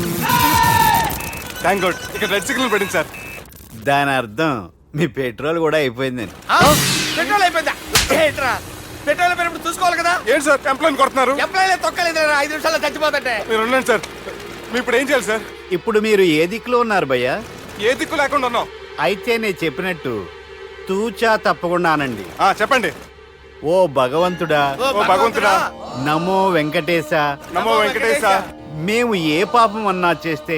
థ్యాంక్ గాడ్, ఇక్కడ రెడ్ సిగ్నల్ పడింది సార్.
దాని అర్థం మీ పెట్రోల్ కూడా అయిపోయిందని.
పెట్రోల్ అయిపోయిందా? ఏంట్రా పెట్రోల్ అయిపోయినప్పుడు చూసుకోవాలి కదా.
ఏంటి సార్ ఎంప్లాయ్ కొడుతున్నారు?
ఎంప్లాయ్ తొక్కలేదు, 5 నిమిషాల్లో చచ్చిపోతుంటే.
మీరు ఉండండి సార్, మీ ఇప్పుడు ఏం చేయాలి సార్?
ఇప్పుడు మీరు ఏ దిక్కులో ఉన్నారు భయ్యా?
ఏ దిక్కు లేకుండా ఉన్నాం.
అయితే నేను చెప్పినట్టు తూచా తప్పకుండా అనండి.
చెప్పండి.
ఓ భగవంతుడా,
ఓ
భగవంతుడా,
నమో వెంకటేశ,
నమో వెంకటేశ.
మేము ఏ పాపం అన్నా చేస్తే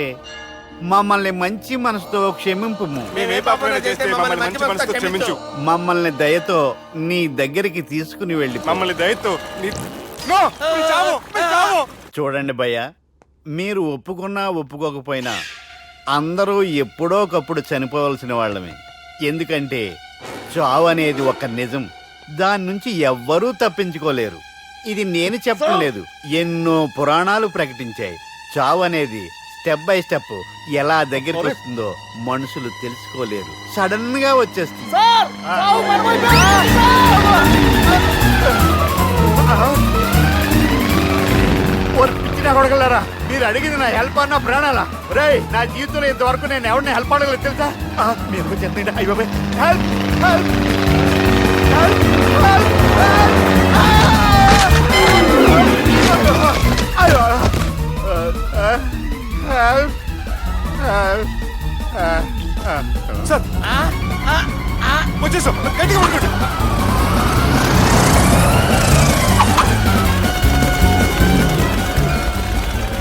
మమ్మల్ని మంచి మనసుతో క్షమింపు.
మేము ఏ పాపమైనా చేస్తే మమ్మల్ని మంచి మనసుతో క్షమించు.
మమ్మల్ని దయతో నీ దగ్గరికి తీసుకుని వెళ్ళి.
మమ్మల్ని దయతో నో, మీరు చావు, మీరు చావు.
చూడండి భయ్యా, మీరు ఒప్పుకున్నా ఒప్పుకోకపోయినా అందరూ ఎప్పుడో ఒకప్పుడు చనిపోవలసిన వాళ్ళమే. ఎందుకంటే చావు అనేది ఒక నిజం, దాని నుంచి ఎవ్వరూ తప్పించుకోలేరు. ఇది నేను చెప్పడం లేదు, ఎన్నో పురాణాలు ప్రకటించాయి. చావు అనేది స్టెప్ బై స్టెప్ ఎలా దగ్గరికి వస్తుందో మనుషులు తెలుసుకోలేరు, సడన్ గా వచ్చేస్తుంది. కొడగలరా, మీరు అడిగింది నా హెల్ప్ అన్న ప్రాణాలా? రేయ్, నా జీవితంలో ఇంతవరకు నేను ఎవరిని హెల్ప్ అడగలేదు తెలుసా? మీరు చెప్పండి. అయ్యో హెల్ప్ హెల్ప్ హెల్ప్
సార్ వచ్చేసాం, గట్టిగా పడుకోండి.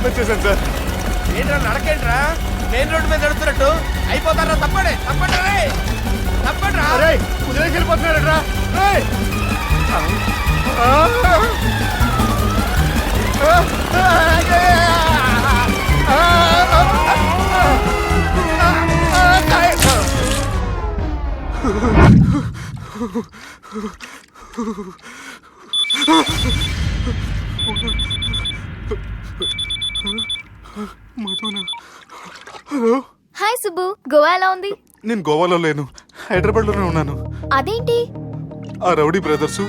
వచ్చేసాను సార్.
ఏంట్రా నడకేంట్రా? మెయిన్ రోడ్డు మీద నడుస్తున్నట్టు అయిపోతారా? తప్పండి తప్పండి రే, తప్పండి రా.
వదిలేసి వెళ్ళిపోతున్నారా?
హాయ్ సుబ్బు, గోవా ఎలా ఉంది?
నేను గోవాలో లేను, హైదరాబాద్ లోనే ఉన్నాను.
అదేంటి?
ఆ రౌడీ బ్రదర్స్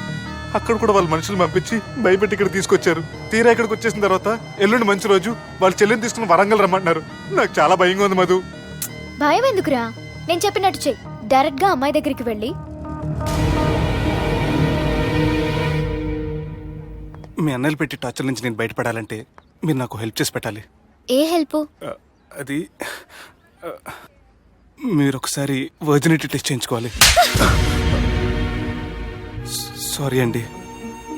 అక్కడ కూడా వాళ్ళ మనుషులు పంపించి భయపెట్టి ఇక్కడ తీసుకొచ్చారు. తీరా ఇక్కడికి వచ్చేసిన తర్వాత ఎల్లుండి మంచి రోజు వాళ్ళ చెల్లిని తీసుకుని వరంగల్ రమ్మంటున్నారు. నాకు చాలా భయంగా ఉంది మధు.
భయం ఎందుకురా, నేను చెప్పినట్టు చెయ్యి. డైరెక్ట్ గా అమ్మాయి దగ్గరికి వెళ్ళి
మీ అన్నలు పెట్టి టార్చర్ నుంచి నేను బయటపడాలంటే మీరు నాకు హెల్ప్ చేసి పెట్టాలి.
ఏ హెల్ప్?
అది మీరు ఒకసారి వర్జినిటీ టెస్ట్ చేయించుకోవాలి. సారీ అండి,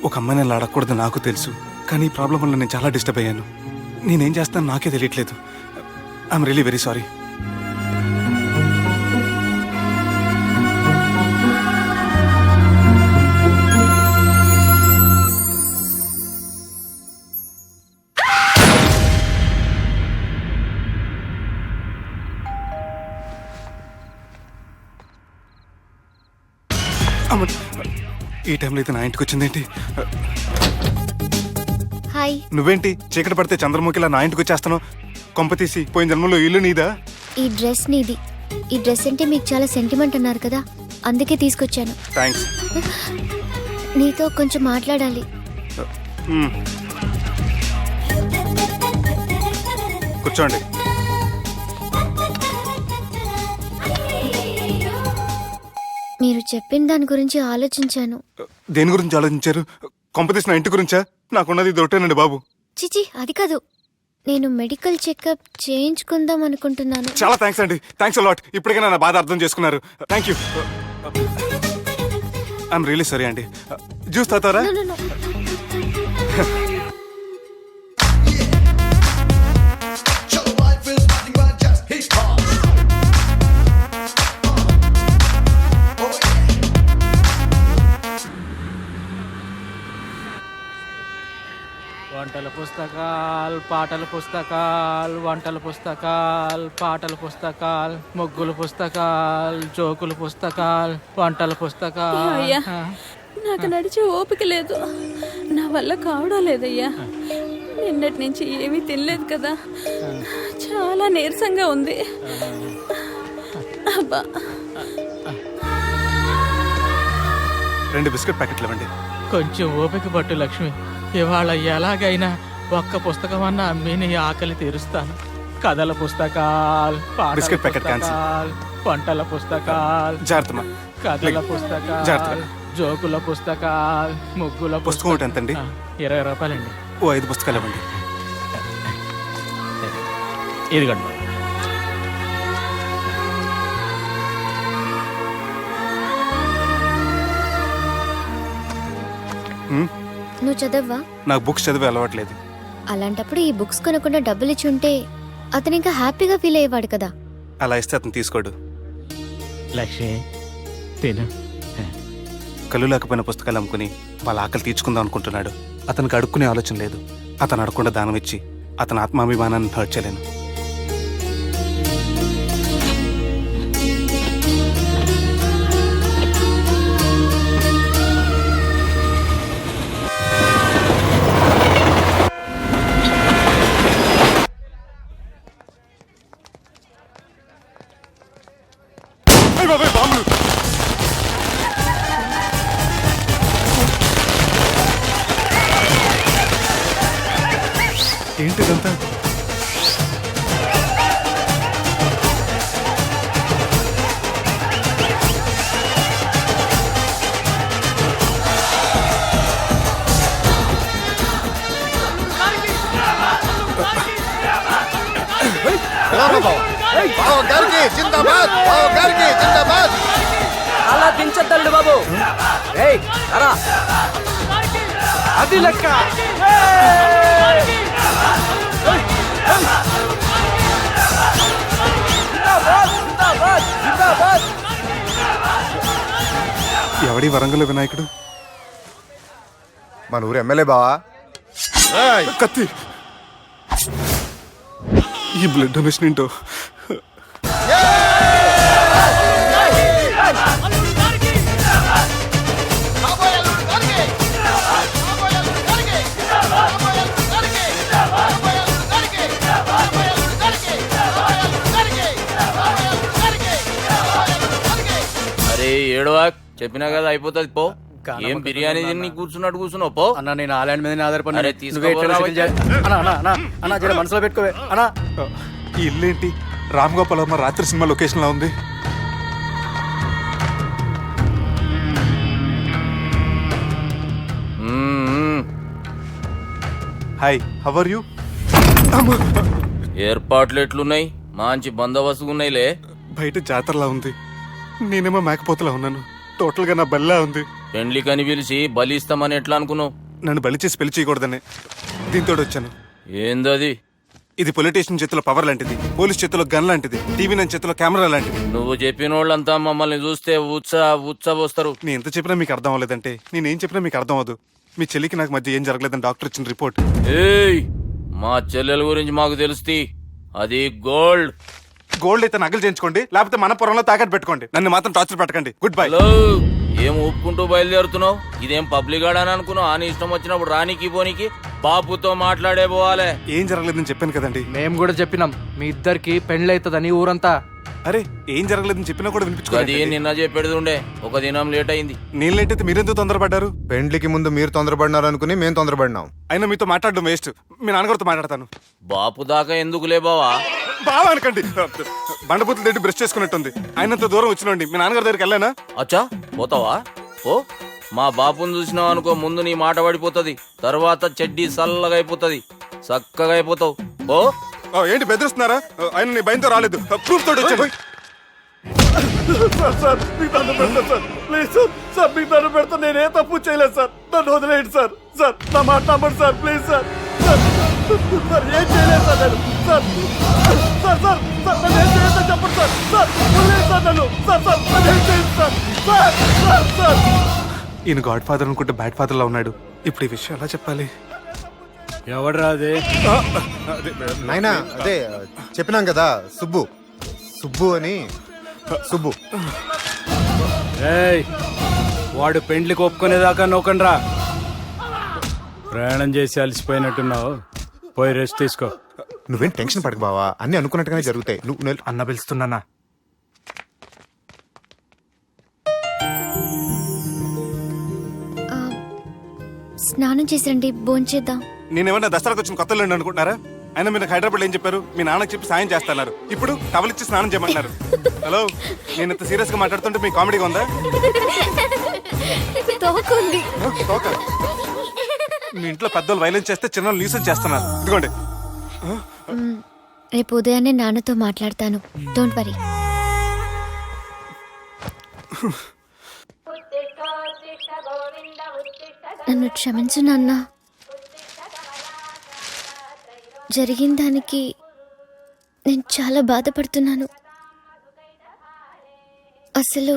ఒక అమ్మాయిని అలా అడగకూడదు నాకు తెలుసు, కానీ ఈ ప్రాబ్లం వల్ల నేను చాలా డిస్టర్బ్ అయ్యాను. నేనేం చేస్తాను నాకే తెలియట్లేదు. I'm really very sorry. ఈ టైంలో అయితే నా ఇంటికి వచ్చిందేంటి?
హాయ్.
నువ్వేంటి చీకటి పడితే చంద్రముఖిలా నా ఇంటికి వచ్చేస్తాను? కొంప తీసి పోయిన జన్మలో ఇల్లు నీదా?
ఈ డ్రెస్ నీది. ఈ డ్రెస్ అంటే మీకు చాలా సెంటిమెంట్ అన్నారు కదా, అందుకే తీసుకొచ్చాను.
థ్యాంక్స్.
నీతో కొంచెం మాట్లాడాలి.
కూర్చోండి.
మీరు చెప్పిన దాని గురించి ఆలోచించాను.
దేని గురించి ఆలోచించారు? కొంపతీసిన ఇంటి గురించా? నాకున్నది ఇది ఒకటేనండి బాబు.
చిచి, అది కాదు. నేను మెడికల్ చెకప్ చేయించుకుందాం అనుకుంటున్నాను.
చాలా థ్యాంక్స్ అండి, థ్యాంక్స్ అలాట్. ఇప్పటికైనా నా బాధ అర్థం చేసుకున్నారు. Thank you. I'm really sorry అండి. జ్యూస్ తాతారా?
No, no, no.
వంటల పుస్తకాలు, పాటల పుస్తకాలు, వంటల పుస్తకాలు, పాటల పుస్తకాలు, ముగ్గుల పుస్తకాలు, జోకుల పుస్తకాలు, వంటల పుస్తకాలు.
అయ్యా, నాకు నడిచే ఓపిక లేదు, నా వల్ల కావడం లేదయ్యా. నిన్నటి నుంచి ఏమీ తినలేదు కదా, చాలా నీరసంగా ఉంది. అబ్బా,
2 బిస్కెట్ ప్యాకెట్లు ఇవ్వండి.
కొంచెం ఓపిక పట్టు లక్ష్మి. ఇవాళ ఎలాగైనా ఒక్క పుస్తకం అన్నా అమ్మి నీ ఆకలి తీరుస్తాను. కథల పుస్తకాలు, పాటల
బిస్కెట్ ప్యాకెట్ క్యాన్సిల్.
పుస్తకాలు, వంటల పుస్తకాలు,
జాగ్రత్త.
కథల పుస్తకాలు,
జాగ్రత్తగా.
జోకుల పుస్తకాలు, ముగ్గుల
పుస్తకం ఒకటి ఎంతండి?
20 రూపాయలండి.
ఓ 5 పుస్తకాలు ఇవ్వండి.
ఇదిగండి.
నువ్వు చదవ్వా?
నాకు బుక్స్ చదివే అలవాట్లేదు.
అలాంటప్పుడు ఈ బుక్స్ కొనకుండా డబ్బులు ఇచ్చి ఉంటే అతను ఇంకా హ్యాపీగా ఫీల్ అయ్యేవాడు కదా.
అలా ఇస్తే అతను తీసుకోడు.
లక్ష్మి తిను.
కళ్ళు లేకపోయిన పుస్తకాలు అమ్ముకుని వాళ్ళ ఆకలి తీర్చుకుందాం అనుకుంటున్నాడు. అతనికి అడుక్కునే ఆలోచన లేదు. అతను అడగకుండా దానం ఇచ్చి అతని ఆత్మాభిమానాన్ని హర్ట్ చేయలేను. ఏంటిదంతా?
అలా దించద్దండి బాబు. అది లెక్క.
ఎవడి వరంగల్ వినాయకుడు?
మన ఊరు ఎమ్మెల్యే బావా.
కత్తి. ఈ బ్లడ్ డొనేషన్ ఏంటో.
అరే ఏడవా, చెప్పినా కదా అయిపోతుంది పో. ఏం బిర్యానీ తిని కూర్చున్నట్టు కూర్చున్నావు పో.
అన్న నేను ఆ ల్యాండ్ మీద ఆధారపడి.
అరే తీసుకోరా.
మనసులో పెట్టుకోవే అన్నా.
ఈ ఇల్లేంటి రామ్ గోపాల్ వర్మ రాత్రి సినిమా లొకేషన్ లా ఉంది. Hi, how are you?
ఏర్పాట్లు ఎట్లున్నాయి? మంచి బందోబస్తు ఉన్నాయిలే.
బయట జాతరలా ఉంది, నేనేమో మేకపోతలా ఉన్నాను. టోటల్ గా నా బల్లా ఉంది.
పెండ్లి కని పిలిచి బలి ఇస్తామని ఎట్లా అనుకున్నావు?
నన్ను బలి చేసి పెళ్లి చేయకూడదని దీంతో వచ్చాను.
ఏందది?
ఇది పొలిటీషియన్ చేతిలో పవర్ లాంటిది, పోలీస్ చేతిలో గన్ లాంటిది, టీవీ నైన్ చేతిలో కెమెరా లాంటిది.
నువ్వు చెప్పిన వాళ్ళంతా మమ్మల్ని చూస్తే ఉత్సవస్తారు.
నేను ఎంత చెప్పినా మీకు అర్థం అవ్వలేదంటే నేనేం చెప్పినా మీకు అర్థం అవ్వదు. మీ చెల్లికి నాకు మధ్య ఏం జరగలేదని డాక్టర్ ఇచ్చిన రిపోర్ట్.
ఏయ్, మా చెల్లెల గురించి మాకు తెలుస్తుంది. అది గోల్డ్.
గోల్డ్ అయితే నగలు చేయించుకోండి, లేకపోతే మన పొలంలో తాకట్టు పెట్టుకోండి. నన్ను మాత్రం టార్చర్ పెట్టకండి. Good bye.
హలో, ఏం ఒప్పుకుంటూ బయలుదేరుతున్నావు? ఇదేం పబ్లిక్ గార్డెన్ అనుకున్నావు? అని ఇష్టం వచ్చినప్పుడు రానికి పోనీకి బాపుతో మాట్లాడే పోవాలే.
ఏం జరగలేదని చెప్పాను కదండి.
మేము కూడా చెప్పినాం, మీ ఇద్దరికి పెళ్ళైతుందని ఊరంతా.
అరే ఏం జరగలేదని చెప్పినా కూడా
అది
వినిపించుకోలేదు.
నిన్న చెప్పేది ఉండే, ఒక దినం లేట్ అయింది.
నేను లేట్ అయితే మీరెందుకు తొందరపడ్డారు?
పెండ్లికి ముందు మీరు తొందరపడినారు అనుకుని మేము తొందరపడినాం.
అయినా మీతో మాట్లాడడం వేస్ట్. మీ నాన్నగారితో మాట్లాడతాను.
బాపు దాకా ఎందుకులే బావా?
బావా అనకండి, బండబూతులు తిట్టి బ్రష్ చేసుకున్నట్టుంది. ఆయనంత దూరం వచ్చినండి. మీ నాన్నగారి దగ్గరికి వెళ్ళానా?
అచ్చా పోతావా? ఓ మా బాపుని చూసినావు అనుకో, ముందు నీ మాట పడిపోతుంది, తర్వాత చెడ్డీ చల్లగా అయిపోతుంది, చక్కగా అయిపోతావు. ఓ
ఏంటి బెదిరిస్తున్నారా? ఆయన నీ భయంతో రాలేదు, ప్రూఫ్ తోటి వచ్చాడు.
సార్ మీకు దండం పెడతాను సార్, ప్లీజ్ సార్. సార్ మీకు దండం పెడతాను, నేనే తప్పు చేయలేదు సార్. నన్ను వదిలేయండి సార్. సార్ నా మాట నమ్మండి sir, please sir. Sir sir ఏం చేయలేదు సార్ నేను. సార్ సార్ సార్ సార్ నన్ను ఏం చేయలేదు చెప్పండి సార్. సార్ వదిలేదు సార్ నన్ను. సార్ సార్ నన్ను ఏం చేయదు సార్. సార్ సార్ సార్
ఈయన గాడ్ ఫాదర్ అనుకుంటే బ్యాడ్ ఫాదర్ లా ఉన్నాడు. ఇప్పుడు ఈ విషయం ఎలా చెప్పాలి?
ఎవడ్రా అదే?
నాయనా అదే చెప్పినాం కదా, సుబ్బు. సుబ్బు అని. సుబ్బు.
ఏయ్, వాడు పెండ్లికి ఒప్పుకునేదాకా నోకండ్రా. ప్రయాణం చేసి అలసిపోయినట్టున్నావు, పోయి రెస్ట్ తీసుకో.
నువ్వేం టెన్షన్ పడకు బావా, అన్ని అనుకున్నట్టుగానే జరుగుతాయి. నువ్వు
అన్న పిలుస్తున్నానా?
స్నానం చేసిరండి, భోంచేద్దాం.
నేనేమన్నా దసరాకు వచ్చిన కొత్త లేండి అనుకుంటున్నారా? అయినా మీరు హైదరాబాద్ ఏం చెప్పారు? మీ నాన్నకి చెప్పి సాయం చేస్తున్నారు. ఇప్పుడు టవల్ ఇచ్చి స్నానం చేయమంటున్నారు. హలో, నేను ఇంత సీరియస్ గా మాట్లాడుతుంటే మీకు కామెడీగా ఉందా?
తోకుంది.
తోక. మీ ఇంట్లో పెద్దలు వైలెన్స్ చేస్తే చిన్న న్యూసెన్స్ చేస్తున్నారు. ఇదిగోండి.
రేపు ఉదయాన్నే నాన్నతో మాట్లాడతాను, డోంట్ వరీ. నన్ను క్షమించు నాన్న. జరిగిన దానికి నేను చాలా బాధపడుతున్నాను. అసలు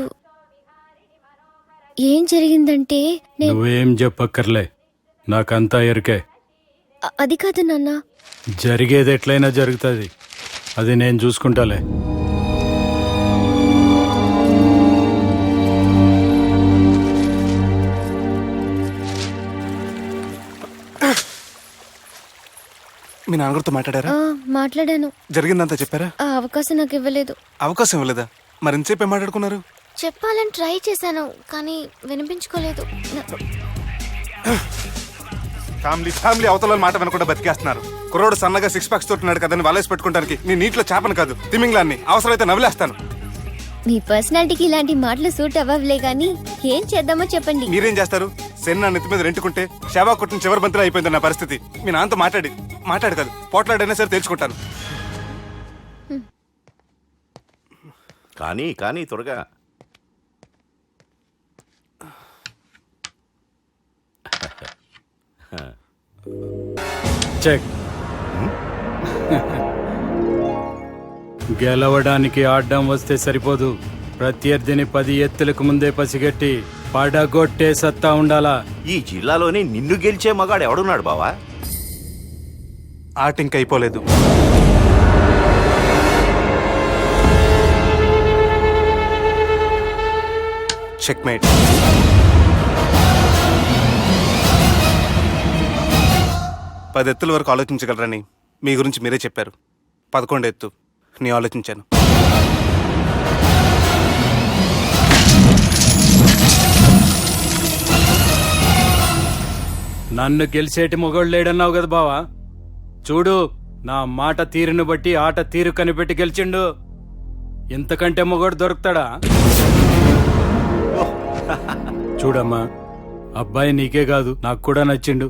ఏం జరిగిందంటే
నువ్వేం చెప్పక్కర్లే, నాకంతా ఎరికే.
అది కాదు నాన్న.
జరిగేది ఎట్లయినా జరుగుతుంది, అది నేను చూసుకుంటాలే.
మీ నాన్నగారితో మాట్లాడారా?
మాట్లాడాను.
జరిగిందంతా చెప్పారా?
ఆ అవకాశం నాకు ఇవ్వలేదు.
అవకాశం ఇవ్వలేదా? మరి ఎంతసేపు ఏం మాట్లాడుకున్నారు?
చెప్పాలని ట్రై చేశాను, కానీ వినిపించుకోలేదు.
ఫ్యామిలీ అవతల మాట వినకుండా బతికేస్తున్నారు. కుర్రోడు సన్నగా 6 ప్యాక్స్ తోటి కదని వలేసి పెట్టుకోవడానికి నీ నీటిలో చేపను కాదు, తిమింగ్లాన్ని అవసరమైతే నవ్వులేస్తాను.
మీ పర్సనాలిటీకి ఇలాంటి మాటలు సూట్ అవ్వలే, గానీ ఏం చేద్దామో చెప్పండి.
మీరేం చేస్తారు? సెన్ నా నెత్తి మీద రెంటుకుంటే శవా కొట్టిన చివరి బంతిలో అయిపోయింది నా పరిస్థితి. మీ నాన్నతో మాట్లాడు కాదు, పోట్లాడైనా సరే తెలుసుకుంటాను.
కానీ త్వరగా.
చెక్. గెలవడానికి ఆడడం వస్తే సరిపోదు, ప్రత్యర్థిని 10 ఎత్తులకు ముందే పసిగట్టి పడగొట్టే సత్తా ఉండాలా.
ఈ జిల్లాలోనే నిన్ను గెలిచే మగాడు ఎవడున్నాడు బావా?
ఆట ఇంకా అయిపోలేదు. చెక్మేట్. పది ఎత్తుల వరకు ఆలోచించగలరని మీ గురించి మీరే చెప్పారు. 11 ఎత్తు నేను ఆలోచించాను.
నన్ను గెలిచేటి మొగోడు లేడన్నావు కదా బావా, చూడు నా మాట తీరును బట్టి ఆట తీరు కనిపెట్టి గెలిచిండు. ఇంతకంటే మొగోడు దొరుకుతాడా? చూడమ్మా, అబ్బాయి నీకే కాదు నాకు కూడా నచ్చిండు.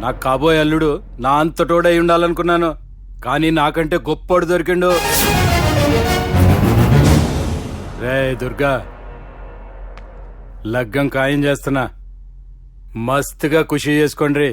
నాకు కాబోయే అల్లుడు నా అంతటోడై ఉండాలనుకున్నాను, కానీ నాకంటే గొప్పోడు దొరికిండు. రే దుర్గా, లగ్గం ఖాయం చేస్తున్నా, మస్తుగా ఖుషి చేసుకోండి.